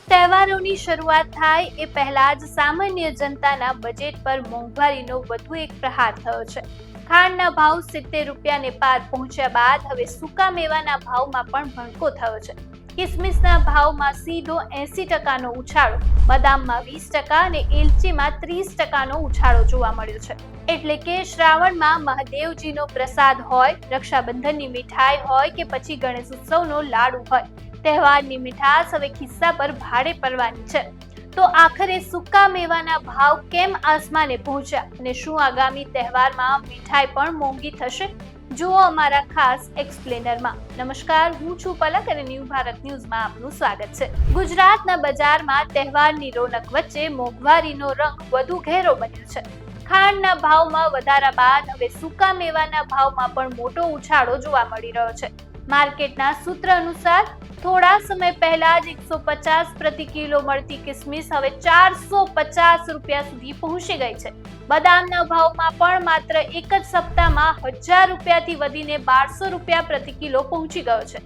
તહેવારોની શરૂઆત થાય એ પહેલા જ સામાન્ય જનતાના બજેટ પર મોંઘવારીનો વધુ એક પ્રહાર થયો છે. ખાંડના ભાવ 70 રૂપિયાને પાર પહોંચ્યા બાદ હવે સૂકા મેવાના ભાવમાં પણ ભડકો થયો છે. કિસમિસના ભાવમાં સીધો 80% ઉછાળો, બદામમાં 20% અને એલચીમાં 30% ઉછાળો જોવા મળ્યો છે. એટલે કે શ્રાવણમાં મહાદેવજીનો પ્રસાદ હોય, રક્ષાબંધનની મીઠાઈ હોય કે પછી ગણેશ ઉત્સવનો લાડુ હોય, તહેવારની મીઠાશ હવે ખિસ્સા પર ભાડે પડવાની છે. તો આખરે સૂકા મેવાના ભાવ કેમ આસમાને પહોંચ્યા અને શું આગામી તહેવારમાં મીઠાઈ પણ મોંઘી થશે? જુઓ અમારા ખાસ એક્સપ્લેનરમાં. નમસ્કાર, હું છું પલક અને ન્યૂ ભારત ન્યૂઝમાં આપનું સ્વાગત છે. ગુજરાતના બજારમાં તહેવારની રોનક વચ્ચે મોંઘવારીનો રંગ વધુ ઘેરો બન્યો છે. ખાંડના ભાવમાં વધારા બાદ હવે સૂકા મેવાના ભાવમાં પણ મોટો ઉછાળો જોવા મળી રહ્યો છે. માર્કેટના સૂત્ર અનુસાર થોડા સમય પહેલા જ 150 પ્રતિ કિલો મળતી કિસમિસ હવે 450 રૂપિયા સુધી પહોંચી ગઈ છે. બદામના ભાવમાં પણ માત્ર એક જ સપ્તાહમાં 1000 રૂપિયાથી વધીને 1200 રૂપિયા પ્રતિ કિલો પહોંચી ગયો છે.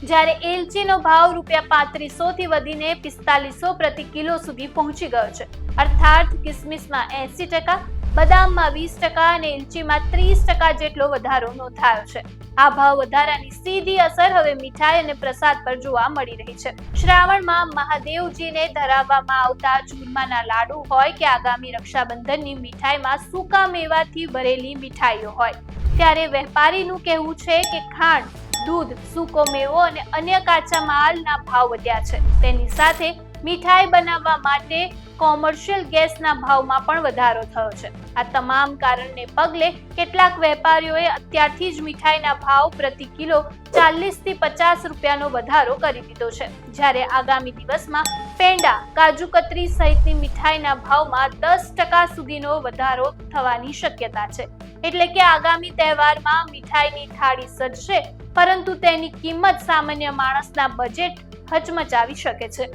જ્યારે એલચીનો ભાવ ₹3500 થી વધીને 4500 પ્રતિ કિલો સુધી પહોંચી ગયો છે. અર્થાત કિસમિસમાં 80%, બદામમાં 20% અને એલચીમાં 30% જેટલો વધારો નોંધાયો છે. આ ભાવ વધારાની સીધી અસર હવે મીઠાઈ અને પ્રસાદ પર જોવા મળી રહી છે. શ્રાવણમાં મહાદેવજીને ધરાવવામાં આવતા ચૂરમાના લાડુ હોય કે આગામી રક્ષાબંધનની મીઠાઈમાં સૂકા મેવાથી ભરેલી મીઠાઈઓ હોય, ત્યારે વેપારીનું કહેવું છે કે ખાંડ, દૂધ, સૂકો મેવો અને અન્ય કાચા માલના ભાવ વધ્યા છે. તેની સાથે મીઠાઈ બનાવવા માટે કોમર્શિયલ ગેસના ભાવમાં પણ વધારો થયો છે. આ તમામ કારણને પગલે કેટલાક વેપારીઓએ અત્યારથી જ મીઠાઈના ભાવ પ્રતિ કિલો 40 થી 50 રૂપિયાનો વધારો કરી દીધો છે. જ્યારે આગામી દિવસમાં પેંડા, કાજુ કતરી સહિતની મીઠાઈના ભાવમાં 10% સુધીનો વધારો થવાની શક્યતા છે. એટલે કે આગામી તહેવારમાં મીઠાઈની થાળી સજશે, પરંતુ તેની કિંમત સામાન્ય માણસના બજેટ હચમચાવી શકે છે.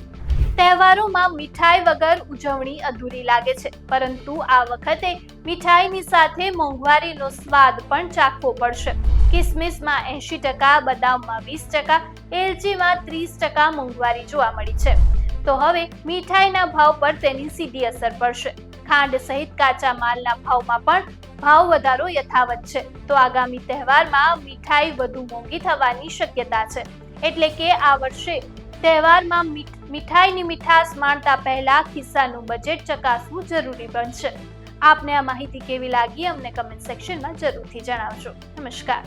તહેવારોમાં મીઠાઈ વગર ઉજવણી અધૂરી લાગે છે, પરંતુ આ વખતે મીઠાઈની સાથે મોંઘવારીનો સ્વાદ પણ ચાખવો પડશે. કિસમિસમાં 80%, બદામમાં 20%, એલચીમાં 30% મોંઘવારી જોવા મળી છે. તો હવે મીઠાઈના ભાવ પર તેની સીધી અસર પડશે. ખાંડ સહિત કાચા માલના ભાવમાં પણ ભાવ વધારો યથાવત છે. તો આગામી તહેવારમાં મીઠાઈ વધુ મોંઘી થવાની શક્યતા છે. એટલે કે આ વર્ષે તહેવારમાં મીઠાઈની મીઠાશ માણતા પહેલા ખિસ્સાનું બજેટ ચકાસવું જરૂરી બનશે. આપને આ માહિતી કેવી લાગી અમને કમેન્ટ સેક્શનમાં જરૂરથી જણાવજો. નમસ્કાર.